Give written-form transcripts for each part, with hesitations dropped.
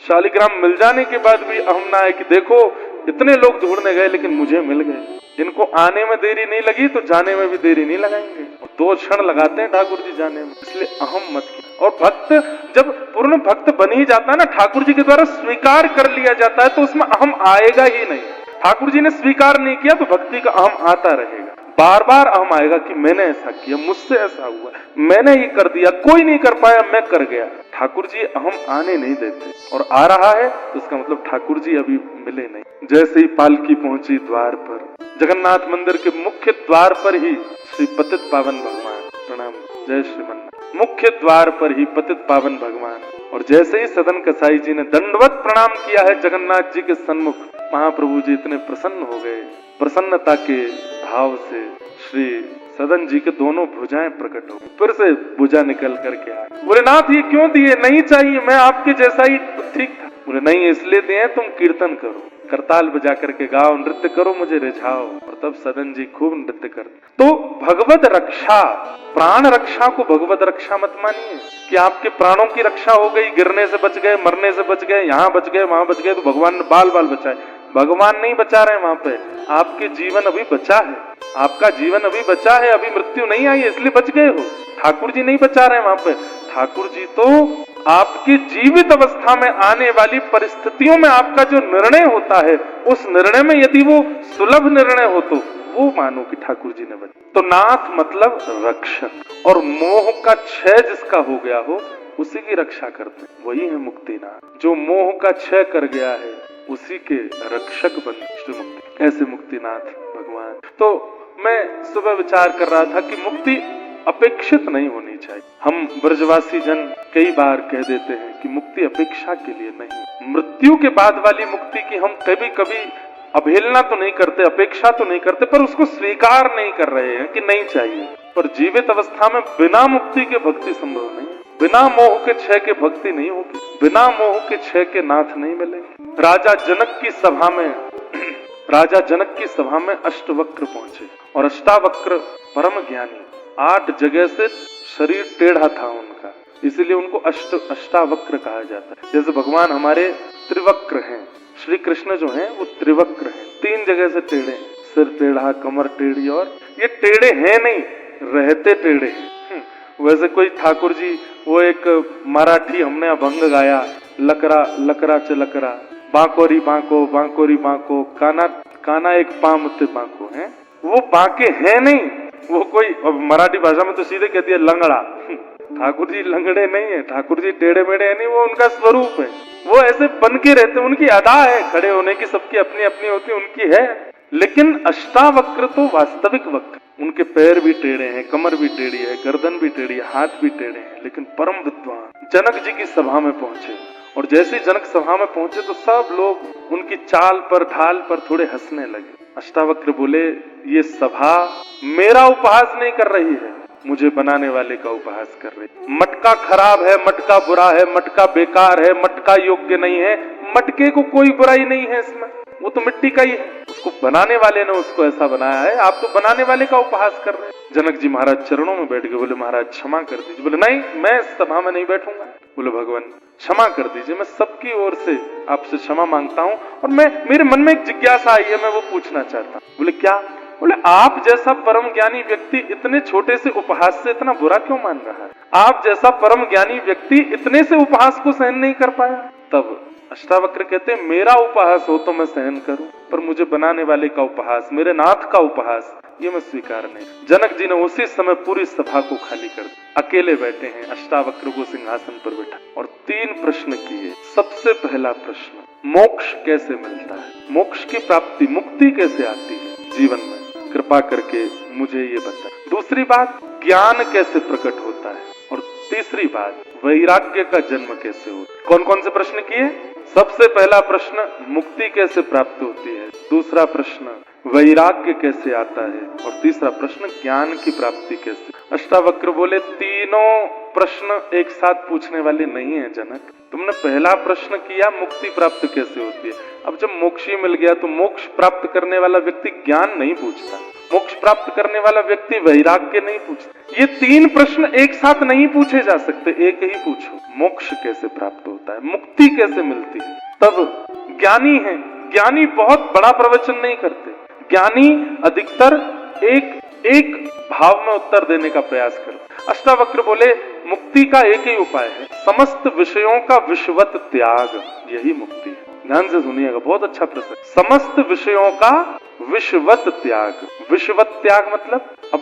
शालिग्राम मिल जाने के बाद भी अहम ना है कि देखो इतने लोग ढूंढने गए लेकिन मुझे मिल गए। इनको आने में देरी नहीं लगी तो जाने में भी देरी नहीं लगाएंगे। 2 क्षण लगाते हैं ठाकुर जी जाने में, इसलिए अहम मत की। और भक्त जब पूर्ण भक्त बन ही जाता है ना, ठाकुर जी के द्वारा स्वीकार कर लिया जाता है, तो उसमें अहम आएगा ही नहीं। ठाकुर जी ने स्वीकार नहीं किया तो भक्ति का अहम आता रहेगा। बार बार अहम आएगा कि मैंने ऐसा किया, मुझसे ऐसा हुआ, मैंने ये कर दिया, कोई नहीं कर पाया, मैं कर गया। ठाकुर जी अहम आने नहीं देते, और आ रहा है तो उसका मतलब ठाकुर जी अभी मिले नहीं। जैसे ही पालकी पहुंची द्वार पर, जगन्नाथ मंदिर के मुख्य द्वार पर ही श्री पतित पावन भगवान, प्रणाम, जय श्रीमन, मुख्य द्वार पर ही पतित पावन भगवान। और जैसे ही सदन कसाई जी ने दंडवत प्रणाम किया है जगन्नाथ जी के सन्मुख, महाप्रभु जी इतने प्रसन्न हो गए, प्रसन्नता के भाव से श्री सदन जी के दोनों भुजाएं प्रकट हो गई। फिर से भुजा निकल करके आए, बोले नाथ ये क्यों दिए? नहीं चाहिए, मैं आपके जैसा ही ठीक था। बोले नहीं इसलिए दिए, तुम कीर्तन करो, करताल बजा करके गाओ, नृत्य करो, मुझे रिझाओ। और तब सदन जी खूब नृत्य करते। तो भगवत रक्षा, प्राण रक्षा को भगवत रक्षा मत मानिए कि आपके प्राणों की रक्षा हो गई, गिरने से बच गए, मरने से बच गए, यहाँ बच गए, वहां बच गए, तो भगवान ने बाल बाल बचाए। भगवान नहीं बचा रहे वहां पे, आपके जीवन अभी बचा है, आपका जीवन अभी बचा है, अभी मृत्यु नहीं आई है इसलिए बच गए हो। ठाकुर जी नहीं बचा रहे वहां पे, ठाकुर जी तो आपकी जीवित अवस्था में आने वाली परिस्थितियों में आपका जो निर्णय होता है, उस निर्णय में यदि वो सुलभ निर्णय हो तो वो मानो कि ठाकुर जी ने बचा। तो नाथ मतलब रक्षक, और मोह का क्षय जिसका हो गया हो उसी की रक्षा करते, वही है मुक्तिनाथ। जो मोह का क्षय कर गया है उसी के रक्षक बन श्री मुक्ति, ऐसे मुक्तिनाथ भगवान। तो मैं सुबह विचार कर रहा था कि मुक्ति अपेक्षित नहीं होनी चाहिए। हम ब्रजवासी जन कई बार कह देते हैं कि मुक्ति अपेक्षा के लिए नहीं। मृत्यु के बाद वाली मुक्ति की हम कभी कभी अवहेलना तो नहीं करते, अपेक्षा तो नहीं करते, पर उसको स्वीकार नहीं कर रहे हैं कि नहीं चाहिए। पर जीवित अवस्था में बिना मुक्ति के भक्ति संभव नहीं, बिना मोह के क्षय के भक्ति नहीं होगी, बिना मोह के क्षय के नाथ नहीं मिलेंगे। राजा जनक की सभा में राजा जनक की सभा में अष्टवक्र पहुंचे, और अष्टावक्र परम ज्ञानी, 8 जगह से शरीर टेढ़ा था उनका, इसलिए उनको अष्टावक्र कहा जाता है। जैसे भगवान हमारे त्रिवक्र हैं, श्री कृष्ण जो हैं वो त्रिवक्र हैं, 3 जगह से टेढ़े, सिर टेढ़ा, कमर टेढ़ी, और ये टेढ़े हैं नहीं, रहते टेढ़े हैं। वैसे कोई ठाकुर जी, वो एक मराठी हमने अभंग गाया, लकरा लकरा च लकरा, बांकोरी बांको, बांकोरी बांको, काना काना एक पामते बांको है, वो बांके हैं नहीं, वो कोई, अब मराठी भाषा में तो सीधे कहती है लंगड़ा। ठाकुर जी लंगड़े नहीं है, ठाकुर जी टेढ़े मेढ़े है नहीं, वो उनका स्वरूप है, वो ऐसे बन के रहते, उनकी अदा है खड़े होने की, सबकी अपनी अपनी होती है, उनकी है। लेकिन अष्टावक्र तो वास्तविक वक्र, उनके पैर भी टेढ़े हैं, कमर भी टेढ़ी है, गर्दन भी टेढ़ी है, हाथ भी टेढ़े हैं, लेकिन परम विद्वान जनक जी की सभा में पहुंचे। और जैसे जनक सभा में पहुंचे तो सब लोग उनकी चाल पर, ढाल पर थोड़े हंसने लगे। अष्टावक्र बोले ये सभा मेरा उपहास नहीं कर रही है, मुझे बनाने वाले का उपहास कर रही। मटका खराब है, मटका बुरा है, मटका बेकार है, मटका योग्य नहीं है, मटके को कोई बुराई नहीं है इसमें, वो तो मिट्टी का ही है, उसको बनाने वाले ने उसको ऐसा बनाया है, आप तो बनाने वाले का उपहास कर रहे हैं। जनक जी महाराज चरणों में बैठ गए, बोले महाराज क्षमा कर दीजिए। बोले नहीं, मैं इस सभा में नहीं बैठूंगा। बोले भगवान क्षमा कर दीजिए, मैं सबकी ओर से आपसे क्षमा मांगता हूँ, और मेरे मन में एक जिज्ञासा आई है, मैं वो पूछना चाहता हूँ। बोले क्या? बोले आप जैसा परम ज्ञानी व्यक्ति इतने छोटे से उपहास से इतना बुरा क्यों मान रहा है? आप जैसा परम ज्ञानी व्यक्ति इतने से उपहास को सहन नहीं कर पाया? तब अष्टावक्र कहते हैं मेरा उपहास हो तो मैं सहन करूं, पर मुझे बनाने वाले का उपहास, मेरे नाथ का उपहास, ये मैं स्वीकार नहीं। जनक जी ने उसी समय पूरी सभा को खाली कर दिया, अकेले बैठे हैं, अष्टावक्र को सिंहासन पर बैठा और 3 प्रश्न किए। सबसे पहला प्रश्न, मोक्ष कैसे मिलता है? मोक्ष की प्राप्ति, मुक्ति कैसे आती है जीवन में? कृपा करके मुझे ये बता। दूसरी बात, ज्ञान कैसे प्रकट होता है? और तीसरी बात, वैराग्य का जन्म कैसे होता है? कौन कौन से प्रश्न किए? सबसे पहला प्रश्न, मुक्ति कैसे प्राप्त होती है? दूसरा प्रश्न, वैराग्य कैसे आता है? और तीसरा प्रश्न, ज्ञान की प्राप्ति कैसे? अष्टावक्र बोले तीनों प्रश्न एक साथ पूछने वाले नहीं है जनक, तुमने पहला प्रश्न किया मुक्ति प्राप्त कैसे होती है, अब जब मोक्ष ही मिल गया तो मोक्ष प्राप्त करने वाला व्यक्ति ज्ञान नहीं पूछता, मोक्ष प्राप्त करने वाला व्यक्ति वैराग्य नहीं पूछता। ये 3 प्रश्न एक साथ नहीं पूछे जा सकते, एक ही पूछो, मोक्ष कैसे प्राप्त होता है, मुक्ति कैसे मिलती है। तब ज्ञानी है, ज्ञानी बहुत बड़ा प्रवचन नहीं करते, ज्ञानी अधिकतर एक भाव में उत्तर देने का प्रयास करते। अष्टावक्र बोले मुक्ति का एक ही उपाय है, समस्त विषयों का विषवत त्याग, यही मुक्ति है। ध्यान से सुनिएगा, बहुत अच्छा प्रश्न। समस्त विषयों का विषवत त्याग। विषवत त्याग मतलब अब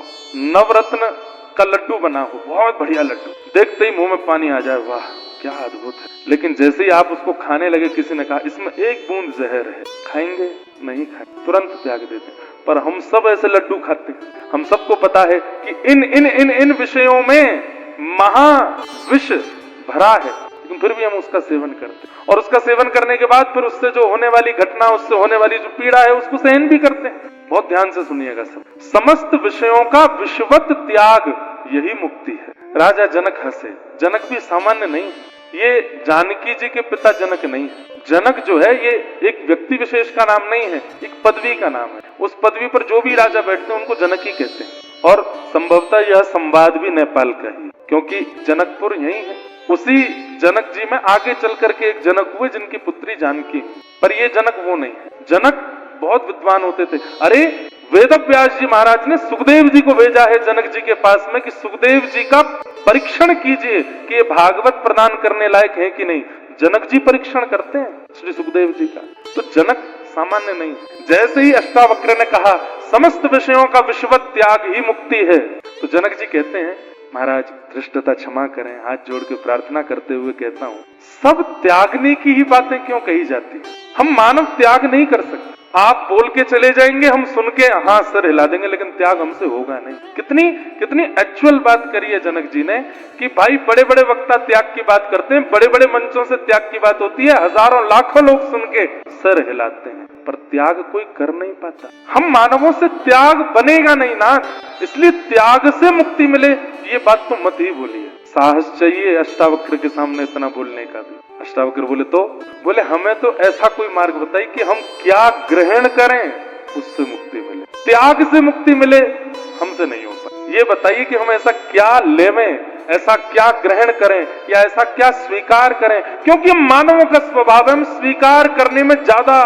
नवरत्न का लड्डू बना हो, बहुत बढ़िया लड्डू, देखते ही मुंह में पानी आ जाए, वाह क्या अद्भुत है, लेकिन जैसे ही आप उसको खाने लगे, किसी ने कहा इसमें एक बूंद जहर है, खाएंगे? नहीं खाएंगे, तुरंत त्याग देते। पर हम सब ऐसे लड्डू खाते हैं, हम सबको पता है कि इन इन इन इन विषयों में महाविष भरा है, लेकिन फिर भी हम उसका सेवन करते हैं, और उसका सेवन करने के बाद फिर उससे जो होने वाली घटना, उससे होने वाली जो पीड़ा है, उसको सहन भी करते हैं। बहुत ध्यान से सुनिएगा सब। समस्त विषयों का विषवत त्याग, यही मुक्ति है। राजा जनक हंसे। जनक भी सामान्य नहीं है, ये जानकी जी के पिता जनक नहीं है। जनक जो है ये एक व्यक्ति विशेष का नाम नहीं है, एक पदवी का नाम है। उस पदवी पर जो भी राजा बैठते हैं उनको जनक ही कहते हैं। और संभवतः यह संवाद भी नेपाल का ही, क्योंकि जनकपुर यही है। उसी जनक जी में आगे चल करके एक जनक हुए जिनकी पुत्री जानकी, पर ये जनक वो नहीं है। जनक बहुत विद्वान होते थे। अरे वेदव्यास जी महाराज ने सुखदेव जी को भेजा है जनक जी के पास में कि सुखदेव जी का परीक्षण कीजिए कि ये भागवत प्रदान करने लायक है कि नहीं। जनक जी परीक्षण करते हैं श्री सुखदेव जी का। तो जनक सामान्य नहीं। जैसे ही अष्टावक्र ने कहा समस्त विषयों का विषवत त्याग ही मुक्ति है, तो जनक जी कहते हैं महाराज धृष्टता क्षमा करें, हाथ जोड़ के प्रार्थना करते हुए कहता हूँ, सब त्यागने की ही बातें क्यों कही जाती है? हम मानव त्याग नहीं कर सकते। आप बोल के चले जाएंगे, हम सुन के हाँ सर हिला देंगे, लेकिन त्याग हमसे होगा नहीं। कितनी एक्चुअल बात करी है जनक जी ने कि भाई बड़े बड़े वक्ता त्याग की बात करते हैं, बड़े बड़े मंचों से त्याग की बात होती है, हजारों लाखों लोग सुन के सर हिलाते हैं, पर त्याग कोई कर नहीं पाता। हम मानवों से त्याग बनेगा नहीं ना, इसलिए त्याग से मुक्ति मिले ये बात तो मत ही बोलिए। साहस चाहिए अष्टावक्र के सामने इतना बोलने का भी। अष्टावक्र बोले हमें तो ऐसा कोई मार्ग बताइए कि हम क्या ग्रहण करें उससे मुक्ति मिले, त्याग से मुक्ति मिले, हमसे नहीं होता। ये बताइए कि हम ऐसा क्या लेवें, ऐसा क्या ग्रहण करें, या ऐसा क्या स्वीकार करें, क्योंकि मानवों का स्वभाव है हम स्वीकार करने में ज्यादा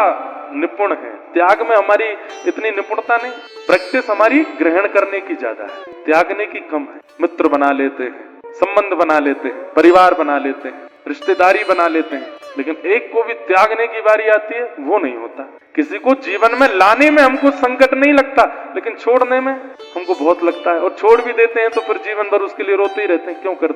निपुण है। त्याग में हमारी इतनी निपुणता नहीं, प्रैक्टिस हमारी ग्रहण करने की ज्यादा है, त्यागने की कम है। मित्र बना लेते हैं, संबंध बना लेते हैं, परिवार बना लेते हैं, रिश्तेदारी बना लेते हैं, लेकिन एक को भी त्यागने की बारी आती है वो नहीं होता। किसी को जीवन में लाने में हमको संकट नहीं लगता, लेकिन छोड़ने में हमको बहुत लगता है, और छोड़ भी देते हैं तो फिर जीवन भर उसके लिए रोते ही रहते हैं, क्यों कर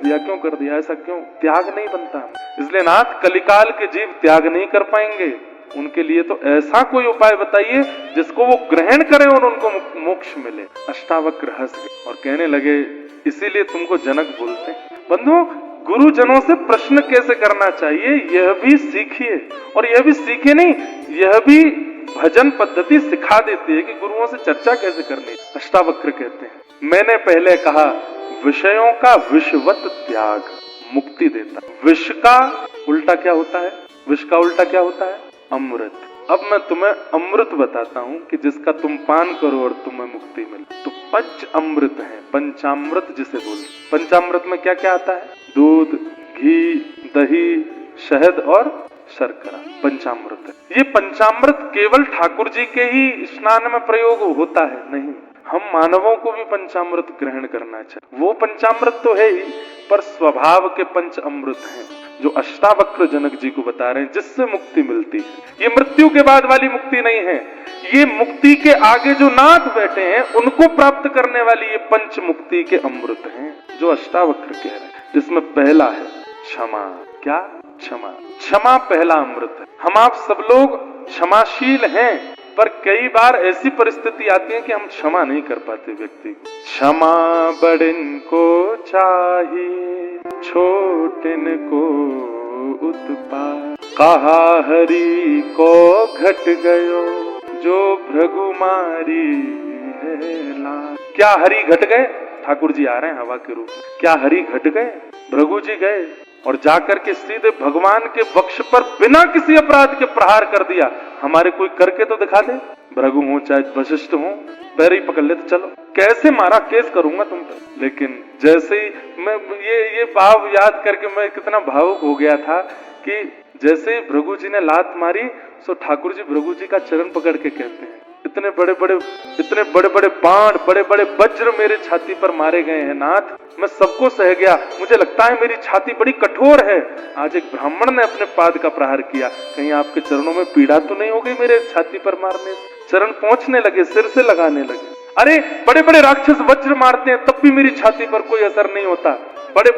दिया, ऐसा क्यों? त्याग नहीं बनता। इसलिए नाथ कलिकाल के जीव त्याग नहीं कर पाएंगे, उनके लिए तो ऐसा कोई उपाय बताइए जिसको वो ग्रहण करें और उनको मोक्ष मिले। अष्टावक्र हंस गए और कहने लगे इसीलिए तुमको जनक बोलते हैं। बंधुओं, गुरुजनों से प्रश्न कैसे करना चाहिए यह भी सीखिए, और यह भी सीखे नहीं, यह भी भजन पद्धति सिखा देती है कि गुरुओं से चर्चा कैसे करनी। अष्टावक्र कहते हैं मैंने पहले कहा विषयों का विषवत त्याग मुक्ति देता। विष का उल्टा क्या होता है? विष का उल्टा क्या होता है? अमृत। अब मैं तुम्हें अमृत बताता हूँ कि जिसका तुम पान करो और तुम्हें मुक्ति मिले। तो पंच अमृत है, पंचामृत जिसे बोलते। पंचामृत में क्या क्या आता है? दूध, घी, दही, शहद और शर्करा, पंचामृत है। ये पंचामृत केवल ठाकुर जी के ही स्नान में प्रयोग होता है? नहीं, हम मानवों को भी पंचामृत ग्रहण करना चाहिए। वो पंचामृत तो है ही, पर स्वभाव के पंच अमृत हैं जो अष्टावक्र जनक जी को बता रहे हैं, जिससे मुक्ति मिलती है। ये मृत्यु के बाद वाली मुक्ति नहीं है, ये मुक्ति के आगे जो नाथ बैठे हैं उनको प्राप्त करने वाली ये पंच मुक्ति के अमृत हैं जो अष्टावक्र कह रहे हैं। जिसमें पहला है क्षमा। क्या? क्षमा। क्षमा पहला अमृत है। हम आप सब लोग क्षमाशील हैं, पर कई बार ऐसी परिस्थिति आती है कि हम क्षमा नहीं कर पाते व्यक्ति को। क्षमा बड़न को चाहिए, छोटन को उत्पात, कहा हरि को घट गयो, जो भृगुमारी है लाल। क्या हरि घट गए? ठाकुर जी आ रहे हैं हवा के रूप में। क्या हरि घट गए? भृगु जी गए और जाकर के सीधे भगवान के वक्ष पर बिना किसी अपराध के प्रहार कर दिया। हमारे कोई करके तो दिखा दे। भृगु हो चाहे वशिष्ठ हो, पैर ही पकड़ ले तो चलो, कैसे मारा, केस करूंगा तुम पर। लेकिन जैसे ही मैं ये भाव याद करके मैं कितना भावुक हो गया था कि जैसे ही भृगु जी ने लात मारी, सो ठाकुर जी भृगु जी का चरण पकड़ के कहते हैं, इतने बड़े बड़े बाण, बड़े बड़े वज्र मेरे छाती पर मारे गए हैं नाथ, मैं सबको सह गया, मुझे लगता है मेरी छाती बड़ी कठोर है। आज एक ब्राह्मण ने अपने पाद का प्रहार किया, कहीं आपके चरणों में पीड़ा तो नहीं हो गई मेरे छाती पर मारने से? चरण पहुंचने लगे, सिर से लगाने लगे। अरे बड़े बड़े राक्षस वज्र मारते हैं तब भी मेरी छाती पर कोई असर नहीं होता, बड़े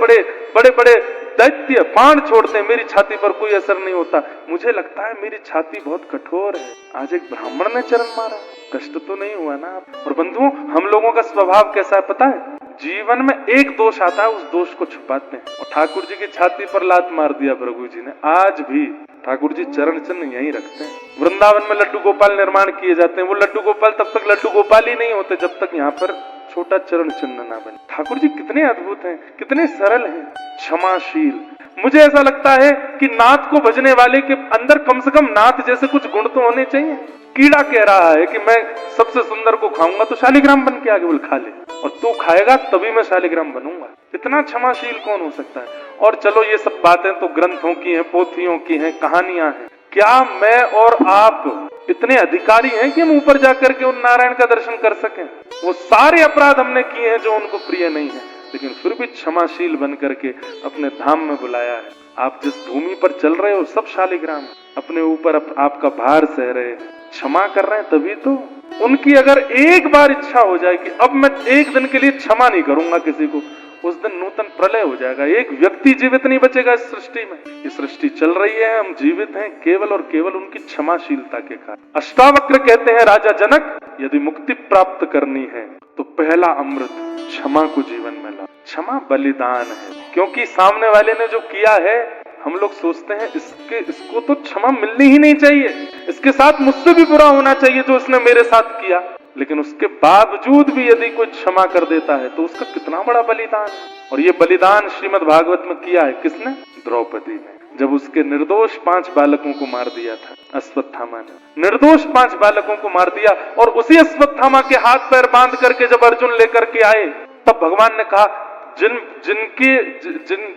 बड़े दैत्य बाण छोड़ते हैं, मेरी छाती पर कोई असर नहीं होता, मुझे लगता है मेरी छाती बहुत कठोर है। आज एक ब्राह्मण ने चरण मारा, कष्ट तो नहीं हुआ ना? और बंधुओं, हम लोगों का स्वभाव कैसा है पता है? जीवन में एक दोष आता है, उस दोष को छुपाते हैं। और ठाकुर जी की छाती पर लात मार दिया भृगु जी ने। आज भी ठाकुर जी चरण चिन्ह यहीं रखते हैं। वृंदावन में लड्डू गोपाल निर्माण किए जाते हैं, वो लड्डू गोपाल तब तक लड्डू गोपाल ही नहीं होते जब तक यहाँ पर छोटा चरण चिन्ह ना बने। ठाकुर जी कितने अद्भुत हैं, कितने सरल हैं, क्षमाशील। मुझे ऐसा लगता है कि नाथ को भजने वाले के अंदर कम से कम नाथ जैसे कुछ गुण तो होने चाहिए। कीड़ा कह रहा है कि मैं सबसे सुंदर को खाऊंगा तो शालिग्राम बन के आगे बोल खा ले, और तू खाएगा तभी मैं शालिग्राम बनूंगा। इतना क्षमाशील कौन हो सकता है? और चलो ये सब बातें तो ग्रंथों की हैं, पोथियों की हैं, कहानियां हैं। क्या मैं और आप इतने अधिकारी हैं कि हम ऊपर जाकर के उन नारायण का दर्शन कर सकें? वो सारे अपराध हमने किए हैं जो उनको प्रिय नहीं है, लेकिन फिर भी क्षमाशील बन करके अपने धाम में बुलाया है। आप जिस भूमि पर चल रहे हो सब शालिग्राम, अपने ऊपर आपका भार सह रहे, क्षमा कर रहे हैं, तभी तो। उनकी अगर एक बार इच्छा हो जाए कि अब मैं एक दिन के लिए क्षमा नहीं करूंगा किसी को, उस दिन नूतन प्रलय हो जाएगा। एक व्यक्ति जीवित नहीं बचेगा इस सृष्टि में। ये सृष्टि चल रही है, हम जीवित हैं केवल और केवल उनकी क्षमाशीलता के कारण। अष्टावक्र कहते हैं राजा जनक, यदि मुक्ति प्राप्त करनी है तो पहला अमृत क्षमा को जीवन में ला। क्षमा बलिदान है, क्योंकि सामने वाले ने जो किया है हम लोग सोचते हैं इसको तो क्षमा मिलनी ही नहीं चाहिए, इसके साथ मुझसे भी बुरा होना चाहिए जो इसने मेरे साथ किया। लेकिन उसके बावजूद भी यदि कोई क्षमा कर देता है तो उसका कितना बड़ा बलिदान है। और ये बलिदान श्रीमद् भागवत में किया है किसने? द्रौपदी ने। जब उसके निर्दोष 5 बालकों को मार दिया था अश्वत्थामा ने, निर्दोष 5 बालकों को मार दिया, और उसी अश्वत्थामा के हाथ पैर बांध करके जब अर्जुन लेकर के आए, तब भगवान ने कहा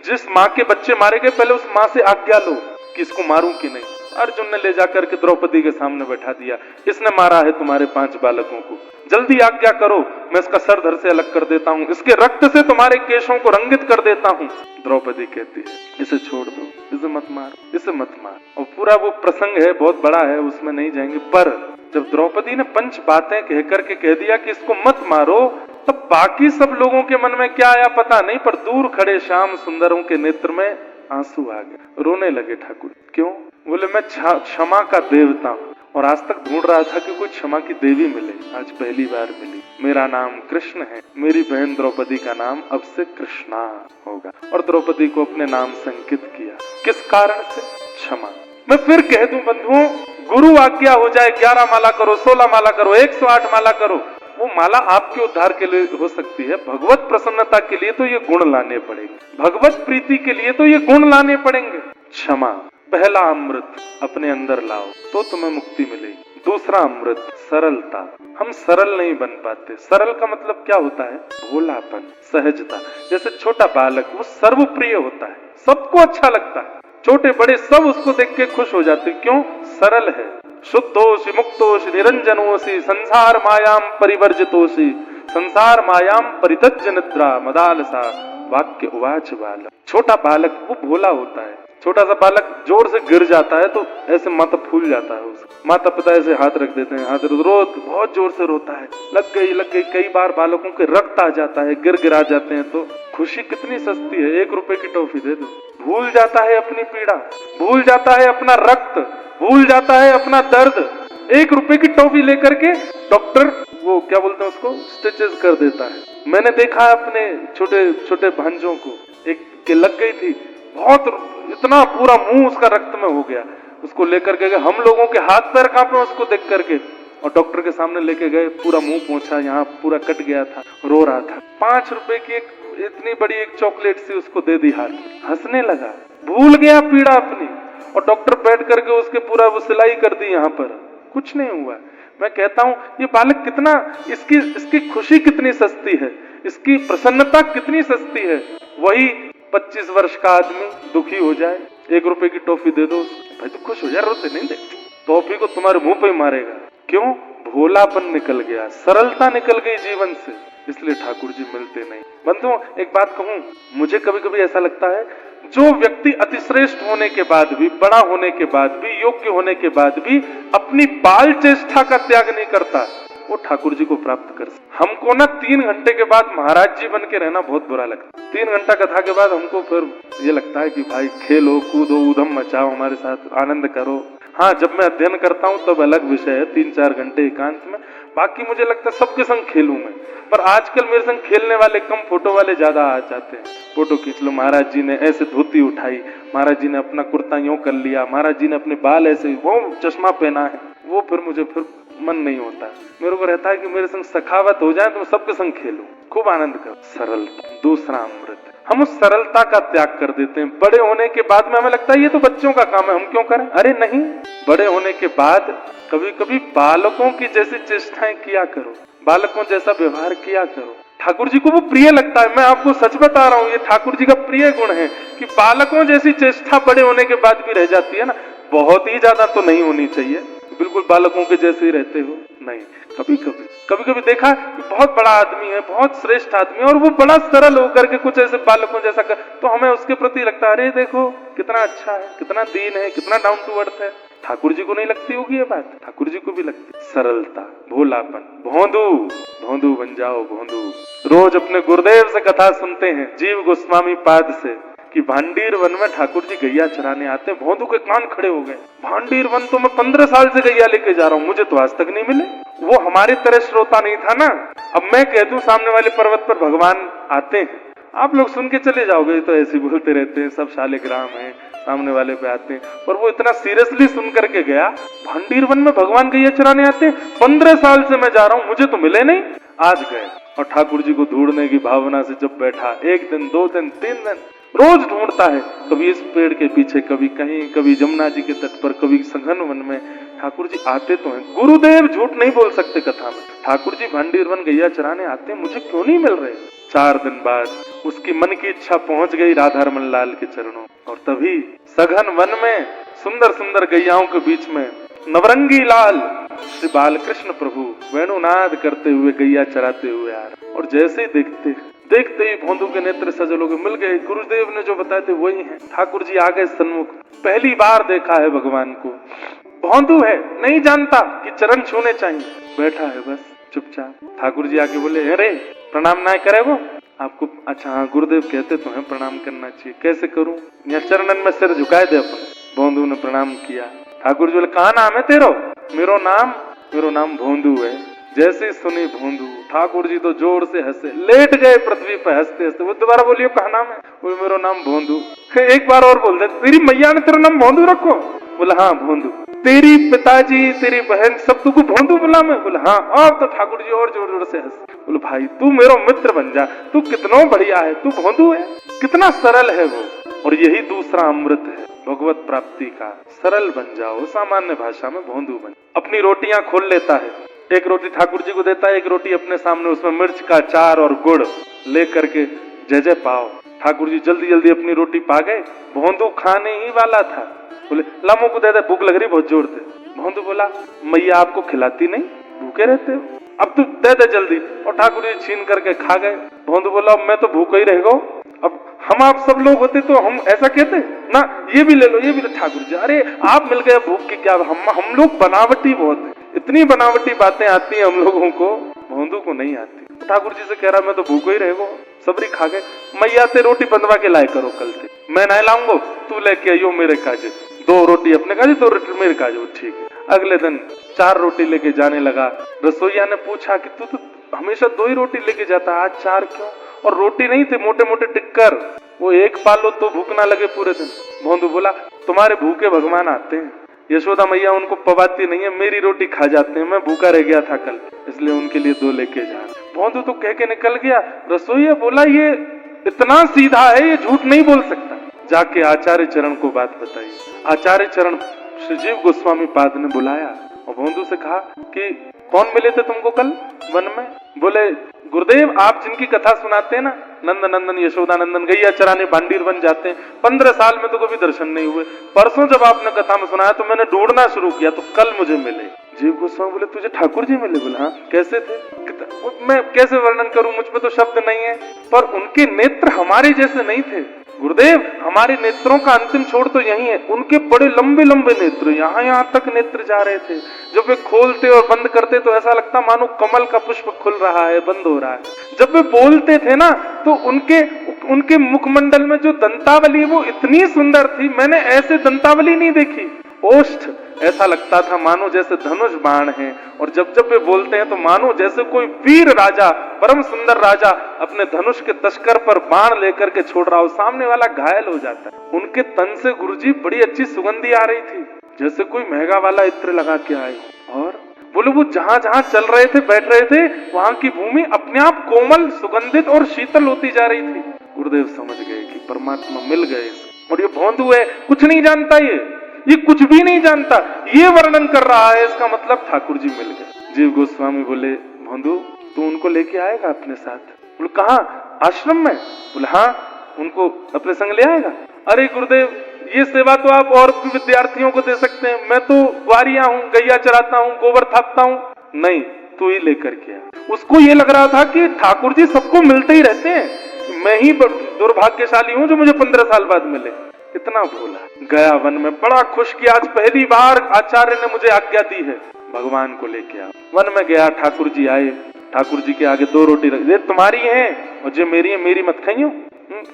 जिस माँ के बच्चे मारे गए पहले उस माँ से आज्ञा लो कि इसको मारूं कि नहीं। अर्जुन ने ले जाकर के द्रौपदी के सामने बैठा दिया, इसने मारा है तुम्हारे 5 बालकों को, जल्दी आज्ञा करो, मैं इसका सर धड़ से अलग कर देता हूँ, इसके रक्त से तुम्हारे केशों को रंगित कर देता हूँ। द्रौपदी कहती है इसे छोड़ दो, इसे मत मार, इसे मत मार। और पूरा वो प्रसंग है, बहुत बड़ा है, उसमें नहीं जाएंगे। पर जब द्रौपदी ने 5 बातें कह करके कह दिया कि इसको मत मारो, तब बाकी सब लोगों के मन में क्या आया पता नहीं, पर दूर खड़े श्याम सुंदरों के नेत्र में आंसू आ गए, रोने लगे ठाकुर। क्यों? बोले मैं क्षमा का देवता हूँ, और आज तक ढूंढ रहा था कि कोई क्षमा की देवी मिले, आज पहली बार मिली। मेरा नाम कृष्ण है, मेरी बहन द्रौपदी का नाम अब से कृष्णा होगा। और द्रौपदी को अपने नाम से अंकित किया। किस कारण से? क्षमा। मैं फिर कह दूं बंधुओं, गुरु आज्ञा हो जाए 11 माला करो, 16 माला करो, 108 माला करो, वो माला आपके उद्धार के लिए हो सकती है। भगवत प्रसन्नता के लिए तो ये गुण लाने पड़ेंगे, भगवत प्रीति के लिए तो ये गुण लाने पड़ेंगे। क्षमा, पहला अमृत अपने अंदर लाओ तो तुम्हें मुक्ति मिलेगी। दूसरा अमृत सरलता, हम सरल नहीं बन पाते। सरल का मतलब क्या होता है? भोलापन, सहजता। जैसे छोटा बालक, वो सर्वप्रिय होता है, सबको अच्छा लगता है, छोटे बड़े सब उसको देख के खुश हो जाते। क्यों? सरल है। शुद्धोषि मुक्तोषि निरंजनोषि संसार मायाम परिवर्जितोषि संसार मायाम परित्यज्य निद्रा मदालसा वाक्य उवाच बालक। छोटा बालक वो भोला होता है। छोटा सा बालक जोर से गिर जाता है तो ऐसे माथा फूल जाता है, उसका माता पिता ऐसे हाथ रख देते हैं, हाथ बहुत जोर से रोता है, लग गई। कई बार बालकों के रक्त आ जाता है, गिरा जाते हैं, तो खुशी कितनी सस्ती है, 1 रुपए की टॉफी दे दो। भूल जाता है अपनी पीड़ा, भूल जाता है अपना रक्त, भूल जाता है अपना दर्द। 1 रुपए की टॉफी लेकर के डॉक्टर वो क्या बोलते हैं उसको, स्टिचेस कर देता है। मैंने देखा है अपने छोटे छोटे भांजों को, एक के लग गई थी, बहुत इतना पूरा मुंह उसका रक्त में हो गया, उसको लेकर के गए, हम लोगों के हाथ पैर कांपे उसको देख करके, और डॉक्टर के सामने लेके गए, पूरा मुंह पोंछा, यहाँ पूरा कट गया था, रो रहा था। 5 रुपए की एक इतनी बड़ी एक चॉकलेट सी उसको दे दी हाथ, हंसने लगा, भूल गया पीड़ा अपनी। और डॉक्टर बैठ करके उसके पूरा वो सिलाई कर दी यहाँ पर, कुछ नहीं हुआ। मैं कहता हूं ये बालक कितना, इसकी खुशी कितनी सस्ती है, इसकी प्रसन्नता कितनी सस्ती है। वही 25 वर्ष का आदमी दुखी हो जाए, 1 रुपए की टॉफी दे दो, भाई तो खुश हो जाए, रोते नहीं दे, टॉफी को तुम्हारे मुंह पे ही मारेगा। क्यों? भोलापन निकल गया, सरलता निकल गई जीवन से, इसलिए ठाकुर जी मिलते नहीं। बंधुओं एक बात कहूं, मुझे कभी कभी ऐसा लगता है जो व्यक्ति अतिश्रेष्ठ होने के बाद भी, बड़ा होने के बाद भी, योग्य होने के बाद भी अपनी बाल चेष्टा का त्याग नहीं करता, वो ठाकुर जी को प्राप्त कर सकता। हमको ना 3 घंटे के बाद महाराज जी बन के रहना बहुत बुरा लगता है। 3 घंटा कथा के बाद हमको फिर ये लगता है कि भाई खेलो कूदो ऊधम मचाओ, हमारे साथ आनंद करो। हाँ, जब मैं अध्ययन करता हूँ तब अलग विषय है, 3-4 घंटे एकांत में, बाकी मुझे लगता है सबके संग खेलूं मैं। पर आजकल मेरे संग खेलने वाले कम, फोटो वाले ज्यादा आ जाते हैं। फोटो खींच लो, महाराज जी ने ऐसे धोती उठाई, महाराज जी ने अपना कुर्ता यूं कर लिया, महाराज जी ने अपने बाल ऐसे, वो चश्मा पहना है, वो फिर मुझे फिर मन नहीं होता। मेरे को रहता है कि मेरे संग सखावत हो जाए तो मैं सबके संग खेलूं, खूब आनंद करूं। सरलता दूसरा अमृत। हम उस सरलता का त्याग कर देते हैं। बड़े होने के बाद में हमें लगता है ये तो बच्चों का काम है, हम क्यों करें। अरे नहीं, बड़े होने के बाद कभी कभी बालकों की जैसी चेष्टाएं किया करो, बालकों जैसा व्यवहार किया करो। ठाकुर जी को वो प्रिय लगता है। मैं आपको सच बता रहा हूँ, ये ठाकुर जी का प्रिय गुण है कि बालकों जैसी चेष्टा बड़े होने के बाद भी रह जाती है ना। बहुत ही ज्यादा तो नहीं होनी चाहिए, बिल्कुल बालकों के जैसे ही रहते हो, नहीं। कभी कभी देखा कि बहुत बड़ा आदमी है, बहुत श्रेष्ठ आदमी है, और वो बड़ा सरल होकर के कुछ ऐसे बालकों जैसा कर, तो हमें उसके प्रति लगता है अरे देखो कितना अच्छा है, कितना दीन है, कितना डाउन टू अर्थ है। ठाकुर जी को नहीं लगती होगी ये बात, ठाकुर जी को भी लगती। सरलता, भोलापन। भोंदू बन जाओ भोंदू। रोज अपने गुरुदेव से कथा सुनते हैं, जीव गोस्वामी पाद से, कि भांडीर वन में ठाकुर जी गैया चराने आते। भोंदू के कान खड़े हो गए, भांडीर वन तो मैं 15 साल से गैया लेके जा रहा हूँ, मुझे तो आज तक नहीं मिले। वो हमारी तरह श्रोता नहीं था ना। अब मैं कह दूं सामने वाले पर्वत पर भगवान आते हैं, आप लोग सुन के चले जाओगे, तो ऐसे बोलते रहते हैं, सब शालिग्राम है, सामने वाले पे आते हैं। पर वो इतना सीरियसली सुन करके गया, भांडीर वन में भगवान गैया चराने आते हैं, 15 साल से मैं जा रहा हूँ, मुझे तो मिले नहीं, आज गए। और ठाकुर जी को ढूंढने की भावना से जब बैठा, 1 दिन 2 दिन 3 दिन रोज ढूंढता है, कभी इस पेड़ के पीछे, कभी कहीं, कभी जमुना जी के तट पर, कभी सघन वन में। ठाकुर जी आते तो हैं, गुरुदेव झूठ नहीं बोल सकते कथा में, ठाकुर जी भांडीर वन गैया चराने आते हैं, मुझे क्यों नहीं मिल रहे। 4 दिन बाद उसकी मन की इच्छा पहुंच गई राधा रमन लाल के चरणों, और तभी सघन वन में सुंदर सुंदर गैयाओं के बीच में नवरंगी लाल श्री बालकृष्ण प्रभु वेणुनाद करते हुए गैया चराते हुए आ रहे। और जैसे ही देखते ही भोंदू के नेत्र सजल हो गए, मिल गए, गुरुदेव ने जो बताए थे वही हैं। ठाकुर जी आ गए सन्मुख, पहली बार देखा है भगवान को। भोंदू है, नहीं जानता कि चरण छूने चाहिए, बैठा है बस चुपचाप। ठाकुर जी आके बोले, अरे प्रणाम ना करे वो आपको। अच्छा हाँ, गुरुदेव कहते तो हैं प्रणाम करना चाहिए, कैसे करूं। या चरणन में सिर झुकाए दे अपन। भोंदू ने प्रणाम किया। ठाकुर जी बोले, कहा नाम है तेरो। मेरो नाम भोंदू है। जैसे सुनी भोंदू, ठाकुर जी तो जोर से हंसे, लेट गए पृथ्वी पर हंसते हंसते। वो दोबारा बोलियो कहा नाम है। बोले मेरो नाम भोंदू। एक बार और बोल दे, तेरी मैया ने तेरा नाम भोंदू रखो। बोला हाँ भोंदू। तेरी पिताजी, तेरी बहन सब तुमको भोंदू बोला मैं। बोला हाँ। अब तो ठाकुर जी और जोर जोर से हंस। बोले भाई तू मेरो मित्र बन जा, तू कितना बढ़िया है, तू भोंदू है, कितना सरल है वो। और यही दूसरा अमृत है भगवत प्राप्ति का। सरल बन जाओ, सामान्य भाषा में भोंदू बन। अपनी रोटियां खोल लेता है, एक रोटी ठाकुर जी को देता है, एक रोटी अपने सामने, उसमें मिर्च का अचार और गुड़ लेकर के जय जय पाओ। ठाकुर जी जल्दी जल्दी अपनी रोटी पा गए। भोंदू खाने ही वाला था। बोले लामो को दे दे, भूख लग रही बहुत जोर से। भोंदू बोला, मैया आपको खिलाती नहीं, भूखे रहते हो, अब तू दे दे जल्दी। और ठाकुर जी छीन करके खा गए। भोंदू बोला, अब मैं तो भूखा ही रहेगा, अब हम आप सब लोग होते तो हम ऐसा कहते ना, ये भी ले लो, ये भी ले। ठाकुर जी, अरे आप मिल गए, भूख की क्या, हम लोग बनावटी बहुत है, इतनी बनावटी बातें आती है हम लोगों को, भोंदू को नहीं आती। ठाकुर जी से कह रहा, मैं तो भूखो ही रहेगा। सबरी खा गए। मैया से रोटी बंधवा के लाए करो, कल से मैं नहीं लाऊंगा, तू लेके आइयो मेरे काजे। 2 रोटी अपने काजे, 2 रोटी मेरे काजे। ठीक है। अगले दिन 4 रोटी लेके जाने लगा। रसोईया ने पूछा कि तू तो हमेशा 2 ही रोटी लेके जाता, आज 4 क्यों। और रोटी नहीं थे, मोटे मोटे टिक्कर, वो एक पालो तो भूख ना लगे पूरे दिन। भोंदू बोला, तुम्हारे भूखे भगवान आते हैं, यशोदा मैया उनको पवाती नहीं है, मेरी रोटी खा जाते हैं, मैं भूखा रह गया था कल, इसलिए उनके लिए 2 लेके जा। भोंदू तो कह के निकल गया। रसोईया बोला, ये इतना सीधा है, ये झूठ नहीं बोल सकता। जाके आचार्य चरण को बात बताई। आचार्य चरण श्री जीव गोस्वामी पाद ने बुलाया। और भोंदू से कहा कि कौन मिले थे तुमको कल वन में? बोले गुरुदेव आप जिनकी कथा सुनाते हैं ना, नंद नंदन यशोदा नंदन गैया चराने भांडीर बन जाते हैं, 15 साल में तो कभी दर्शन नहीं हुए। परसों जब आपने कथा में सुनाया तो मैंने ढूंढना शुरू किया तो कल मुझे मिले। जीव गोस्वामी बोले तुझे ठाकुर जी मिले? बोले हाँ। कैसे थे? मैं कैसे वर्णन करूं, मुझ में तो शब्द नहीं है। पर उनके नेत्र हमारे जैसे नहीं थे गुरुदेव, हमारे नेत्रों का अंतिम छोर तो यही है। उनके बड़े लंबे लंबे नेत्र, यहाँ तक नेत्र जा रहे थे। जब वे खोलते और बंद करते तो ऐसा लगता मानो कमल का पुष्प खुल रहा है, बंद हो रहा है। जब वे बोलते थे ना तो उनके मुखमंडल में जो दंतावली वो इतनी सुंदर थी, मैंने ऐसे दंतावली नहीं देखी। ओष्ठ ऐसा लगता था मानो जैसे धनुष बाण है, और जब जब वे बोलते हैं तो मानो जैसे कोई वीर राजा, परम सुंदर राजा अपने धनुष के तस्कर पर बाण लेकर के छोड़ रहा हो, सामने वाला घायल हो जाता है। उनके तन से गुरुजी बड़ी अच्छी सुगंधी आ रही थी, जैसे कोई महंगा वाला इत्र लगा के आए। और बोले वो जहां जहां चल रहे थे, बैठ रहे थे, वहां की भूमि अपने आप कोमल, सुगंधित और शीतल होती जा रही थी। गुरुदेव समझ गए कि परमात्मा मिल गए। और ये भोंदू है, कुछ नहीं जानता, ये कुछ भी नहीं जानता, ये वर्णन कर रहा है, इसका मतलब ठाकुर जी मिल गए। जीव गोस्वामी बोले भोंदू तू उनको लेके आएगा अपने साथ? बोले कहाँ? आश्रम में? बोले हाँ। उनको अपने संग ले आएगा? अरे गुरुदेव ये सेवा तो आप और भी विद्यार्थियों को दे सकते हैं, मैं तो ग्वारिया हूँ, गैया चराता हूँ, गोबर थापता हूँ। नहीं, तू ही लेकर के आ। उसको ये लग रहा था कि ठाकुर जी सबको मिलते ही रहते हैं, मैं ही दुर्भाग्यशाली हूँ जो मुझे 15 साल बाद मिले। इतना बोला। गया वन में, बड़ा खुश किया, आज पहली बार आचार्य ने मुझे आज्ञा दी है भगवान को लेके आओ। वन में गया, ठाकुर जी आए, ठाकुर जी के आगे 2 रोटी रख, ये तुम्हारी है और जो मेरी है, मेरी मत खाइयो,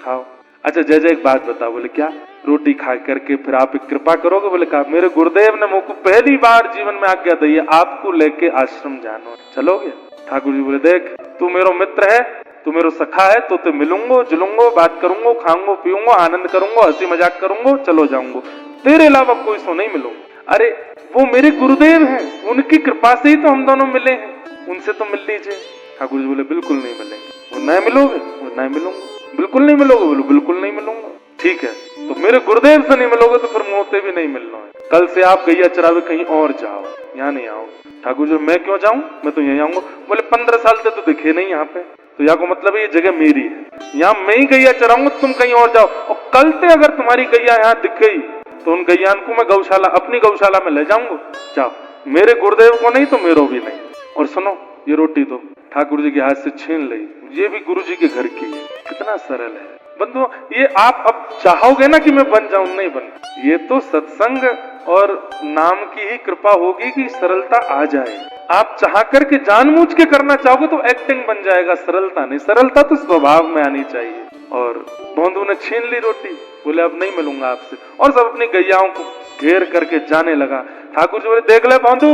खाओ। अच्छा जय जय एक बात बता। बोले क्या? रोटी खा करके फिर आप एक कृपा करोगे? बोले कहा मेरे गुरुदेव ने मुझको पहली बार जीवन में आज्ञा दी है, आपको लेके आश्रम जानो, चलोगे? ठाकुर जी बोले देख तू मेरा मित्र है, तू मेरा सखा है, तो ते मिलूंगो, जुलूंगो, बात करूंगो, खाऊंगो, पीऊंगो, आनंद करूंगो, हंसी मजाक करूंगो, चलो जाऊंगो, तेरे अलावा कोई सो नहीं मिलूंगा। अरे वो मेरे गुरुदेव हैं, उनकी कृपा से ही तो हम दोनों मिले हैं, उनसे तो मिल लीजिए। ठाकुर जी बोले बिल्कुल नहीं मिलेंगे। वो नहीं मिलोगे? वो नहीं मिलूंगा। बिल्कुल नहीं मिलोगे? बोलो बिल्कुल नहीं मिलूंगा। ठीक है, तो मेरे गुरुदेव से नहीं मिलोगे तो फिर मोते भी नहीं मिलना है। कल से आप गैया चरावे कहीं और जाओ, यहाँ नहीं आओ। ठाकुर जी मैं क्यों जाऊं, मैं तो यहीं आऊंगा। बोले 15 साल से तो दिखे नहीं यहाँ पे, तो यहाँ को मतलब है ये जगह मेरी है, यहाँ मैं ही गैया चराऊंगा, तुम कहीं और जाओ। और कल से अगर तुम्हारी गैया यहाँ दिख गई तो उन गैया को मैं गौशाला, अपनी गौशाला में ले जाऊंगा, जाओ। मेरे गुरुदेव को नहीं तो मेरो भी नहीं। और सुनो ये रोटी दो, ठाकुर जी के हाथ से छीन ली, ये भी गुरु जी के घर की है। कितना सरल है बंधु, ये आप अब चाहोगे ना कि मैं बन जाऊं, नहीं बन। ये तो सत्संग और नाम की ही कृपा होगी कि सरलता आ जाए। आप चाह करके जानबूझ के करना चाहोगे तो एक्टिंग बन जाएगा, सरलता नहीं। सरलता तो स्वभाव में आनी चाहिए। और भोंदू ने छीन ली रोटी, बोले अब नहीं मिलूंगा आपसे, और सब अपनी गैयाओं को घेर करके जाने लगा। ठाकुर जी बोले देख ले भोंदू,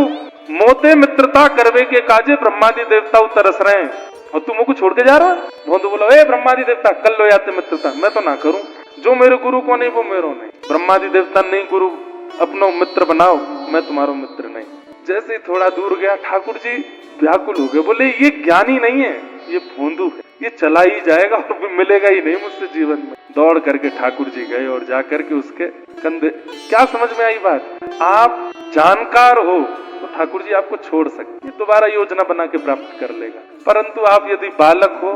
मोते मित्रता करवे के काजे ब्रह्मादि देवता तरस रहे हैं और तुम को छोड़ के जा रहा है। भोंदू बोला ए ब्रह्मादि देवता कल लो याते मित्रता, मैं तो ना करूं, जो मेरे गुरु को नहीं वो मेरो नहीं। ब्रह्मादि देवता नहीं गुरु अपनो मित्र बनाओ, मैं तुम्हारो मित्र नहीं। जैसे ही थोड़ा दूर गया ठाकुर जी व्याकुल हो गए, बोले ये ज्ञानी नहीं है, ये भोंदू है, ये चला ही जाएगा और मिलेगा ही नहीं मुझसे जीवन में। दौड़ करके ठाकुर जी गए और जाकर के उसके कंधे। क्या समझ में आई बात? आप जानकार हो तो ठाकुर जी आपको छोड़ सकते, दोबारा योजना बना के प्राप्त कर लेगा। परंतु आप यदि बालक हो,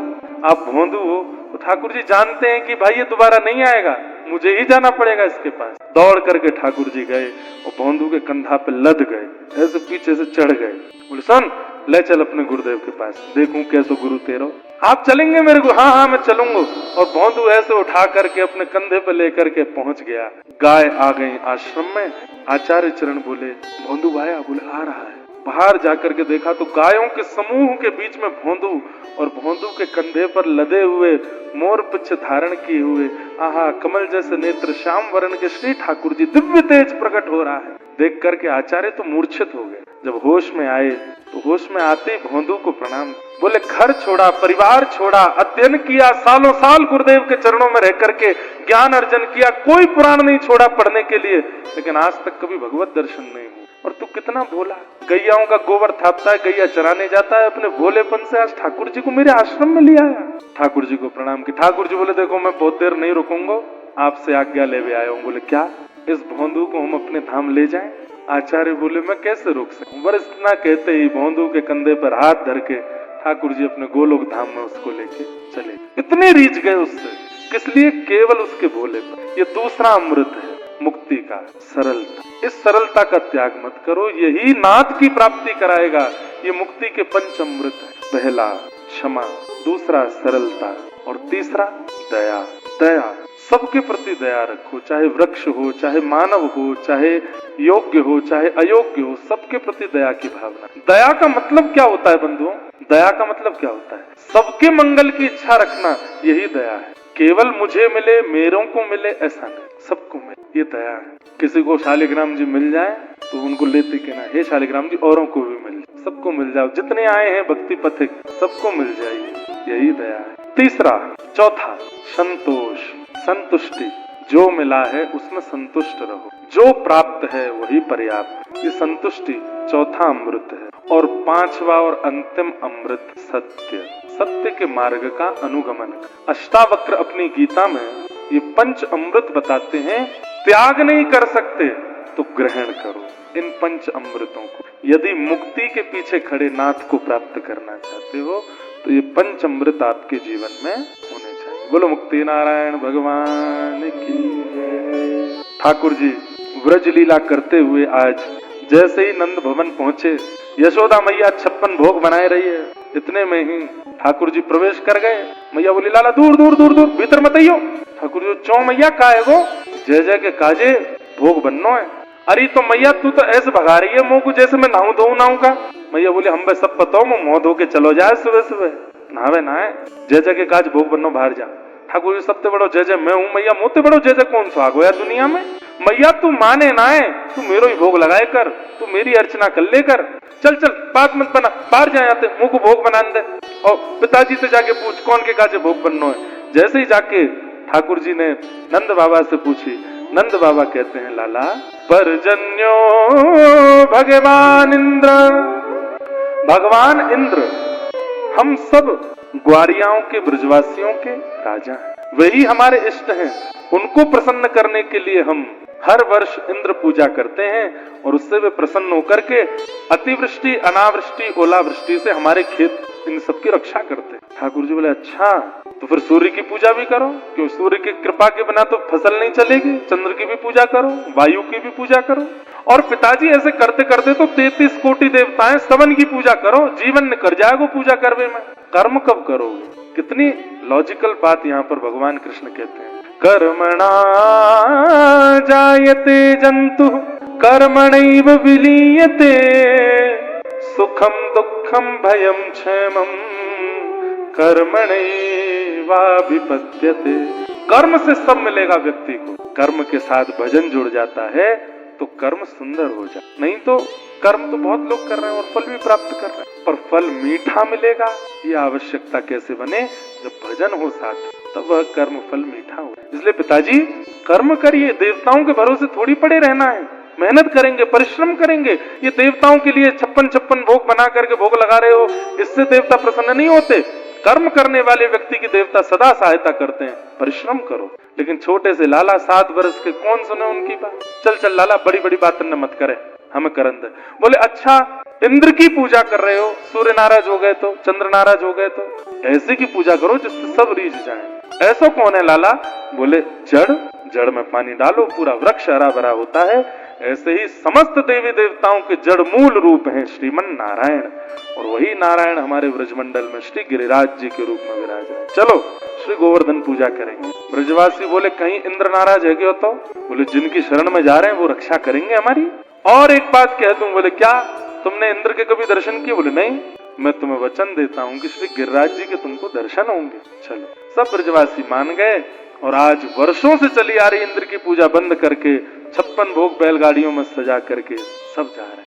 आप भोंदू हो, तो ठाकुर जी जानते हैं कि भाई ये दोबारा नहीं आएगा, मुझे ही जाना पड़ेगा इसके पास। दौड़ करके ठाकुर जी गए और भोंदू के कंधा पे लद गए, ऐसे पीछे से चढ़ गए। बोले सुन ले चल अपने गुरुदेव के पास, देखूं कैसो गुरु तेरो। आप चलेंगे मेरे को? हाँ हाँ मैं चलूंगा। और भोंदू ऐसे उठा करके अपने कंधे पे लेकर के पहुंच गया। गाय आ गई आश्रम में। आचार्य चरण बोले भोंदू आया? बोले आ रहा है। बाहर जाकर के देखा तो गायों के समूह के बीच में भोंदू, और भोंदू के कंधे पर लदे हुए मोर पुच्छ धारण किए हुए, आहा कमल जैसे नेत्र श्याम वर्ण के श्री ठाकुर जी दिव्य तेज प्रकट हो रहा है। देख करके आचार्य तो मूर्छित हो गए। जब होश में आए तो होश में आते ही भोंदू को प्रणाम। बोले घर छोड़ा, परिवार छोड़ा, अध्ययन किया, सालों साल गुरुदेव के चरणों में रह करके ज्ञान अर्जन किया, कोई पुराण नहीं छोड़ा पढ़ने के लिए, लेकिन आज तक कभी भगवत दर्शन नहीं हुआ। और तू कितना भोला, गैयाओं का गोबर थापता है, गैया चराने जाता है, अपने भोलेपन से आज ठाकुर जी को मेरे आश्रम में ले आया। ठाकुर जी को प्रणाम की। ठाकुर जी बोले देखो मैं बहुत देर नहीं रुकूंगा, आपसे आज्ञा ले आया हूँ। बोले क्या? इस भोंदू को हम अपने धाम ले जाएं? आचार्य बोले मैं कैसे रोक सकूं। बस इतना कहते ही भौंदू के कंधे पर हाथ धर के ठाकुर जी अपने गोलोक धाम में उसको लेके चले। इतने रीझ गए उससे, किस लिए? केवल उसके भोले पर। ये दूसरा अमृत है मुक्ति का, सरलता। इस सरलता का त्याग मत करो, यही नाथ की प्राप्ति कराएगा। ये मुक्ति के पंच अमृत है। पहला क्षमा, दूसरा सरलता और तीसरा दया। दया, सबके प्रति दया रखो, चाहे वृक्ष हो, चाहे मानव हो, चाहे योग्य हो, चाहे अयोग्य हो, सबके प्रति दया की भावना। दया का मतलब क्या होता है बंधुओं? दया का मतलब क्या होता है? सबके मंगल की इच्छा रखना, यही दया है। केवल मुझे मिले, मेरों को मिले, ऐसा नहीं, सबको मिले, ये दया है। किसी को शालिग्राम जी मिल जाए तो उनको लेते कहना, हे शालिग्राम जी औरों को भी मिल जाए, सबको मिल जाओ, जितने आए हैं भक्ति पथिक सबको मिल जाएगी, यही दया है। तीसरा, चौथा संतोष, संतुष्टि। जो मिला है उसमें संतुष्ट रहो, जो प्राप्त है वही पर्याप्त। ये संतुष्टि चौथा अमृत है। और पांचवा और अंतिम अमृत सत्य, सत्य के मार्ग का अनुगमन। अष्टावक्र अपनी गीता में ये पंच अमृत बताते हैं। त्याग नहीं कर सकते तो ग्रहण करो इन पंच अमृतों को। यदि मुक्ति के पीछे खड़े नाथ को प्राप्त करना चाहते हो तो ये पंच अमृत आपके जीवन में होने चाहिए। बोलो मुक्ति नारायण भगवान की जय। ठाकुर जी व्रज लीला करते हुए आज जैसे ही नंद भवन पहुंचे, यशोदा मैया 56 भोग बनाए रही है, इतने में ही ठाकुर जी प्रवेश कर गए। मैया बोली, लाला दूर दूर दूर दूर, भीतर मत आइयो। ठाकुर जी, चौ मैया का है वो? जय जय के काजे भोग बननो है। अरे तो मैया तू तो ऐसे भगा रही है मुंह को जैसे मैं नहाऊं धोऊं नाऊ का। मैया बोली, हम सब पता हो, मुंह धो के चलो जाए सुबह सुबह, नहावे नहाए, जय जय के काज भोग बननो, बाहर जा। ठाकुर जी, सबसे बड़ो जय जय मैं हूँ। मैया, मोते बड़ो जय जय कौन सा आगो यार दुनिया में? मैया तू माने ना है, तू मेरो ही भोग लगाए कर, तू मेरी अर्चना कर ले कर। चल चल बात मत बना, बाहर जाए आते, मुंह को भोग बना दे। और पिताजी से जाके पूछ कौन के काजे भोग बननो है। जैसे ही जाके ठाकुर जी ने नंद बाबा से पूछी, नंद बाबा कहते हैं, लाला परजन्यो भगवान इंद्र, भगवान इंद्र हम सब ग्वारियाओं के, ब्रजवासियों के राजा हैं, वही हमारे इष्ट हैं। उनको प्रसन्न करने के लिए हम हर वर्ष इंद्र पूजा करते हैं और उससे वे प्रसन्न होकर के अतिवृष्टि, अनावृष्टि, ओलावृष्टि से हमारे खेत इन सबकी रक्षा करते हैं। ठाकुर जी बोले, अच्छा तो फिर सूर्य की पूजा भी करो, क्यों? सूर्य की कृपा के बिना तो फसल नहीं चलेगी। चंद्र की भी पूजा करो, वायु की भी पूजा करो। और पिताजी ऐसे करते करते तो 33 कोटि देवताएं, स्तवन की पूजा करो, जीवन निकल जाएगा पूजा करवे में। कर्म कब करोगे? कितनी लॉजिकल बात यहाँ पर भगवान कृष्ण कहते हैं। कर्मणा जायते जंतु कर्मणैव विलीयते, सुखम दुखम भयम क्षेमम कर्मणैवाभिपद्यते। कर्म से सब मिलेगा व्यक्ति को। कर्म के साथ भजन जुड़ जाता है तो कर्म सुंदर हो जाए। नहीं तो कर्म तो बहुत लोग कर रहे हैं और फल भी प्राप्त कर रहे हैं, पर फल मीठा मिलेगा ये आवश्यकता कैसे बने? जब भजन हो साथ, तब वह कर्म फल मीठा हो। इसलिए पिताजी कर्म करिए, देवताओं के भरोसे थोड़ी पड़े रहना है। मेहनत करेंगे, परिश्रम करेंगे। ये देवताओं के लिए 56 भोग बना करके भोग लगा रहे हो, इससे देवता प्रसन्न नहीं होते। कर्म करने वाले व्यक्ति की देवता सदा सहायता करते हैं। परिश्रम करो। लेकिन छोटे से लाला 7 वर्ष के कौन सुने उनकी बात? चल चल लाला, बड़ी बड़ी बात न मत करे, हमें करन दे। बोले, अच्छा इंद्र की पूजा कर रहे हो, सूर्य नाराज हो गए तो, चंद्र नाराज हो गए तो, ऐसे की पूजा करो जिससे सब रीझ जाए। ऐसा कौन है लाला? बोले, जड़, जड़ में पानी डालो, पूरा वृक्ष हरा भरा होता है। ऐसे ही समस्त देवी देवताओं के जड़ मूल रूप हैं श्रीमन नारायण, और वही नारायण हमारे ब्रजमंडल में श्री गिरिराज जी के रूप में विराज रहे। चलो श्री गोवर्धन पूजा करेंगे। ब्रजवासी बोले, कहीं इंद्र नाराज है क्या? तो बोले, जिनकी शरण में जा रहे हैं वो रक्षा करेंगे हमारी। और एक बात कह दूं। बोले, क्या तुमने इंद्र के कभी दर्शन किए? बोले, नहीं। मैं तुम्हें वचन देता हूँ कि श्री गिरिराज जी के तुमको दर्शन होंगे। चलो, सब ब्रजवासी मान गए और आज वर्षों से चली आ रही इंद्र की पूजा बंद करके 56 भोग बैलगाड़ियों में सजा करके सब जा रहे हैं।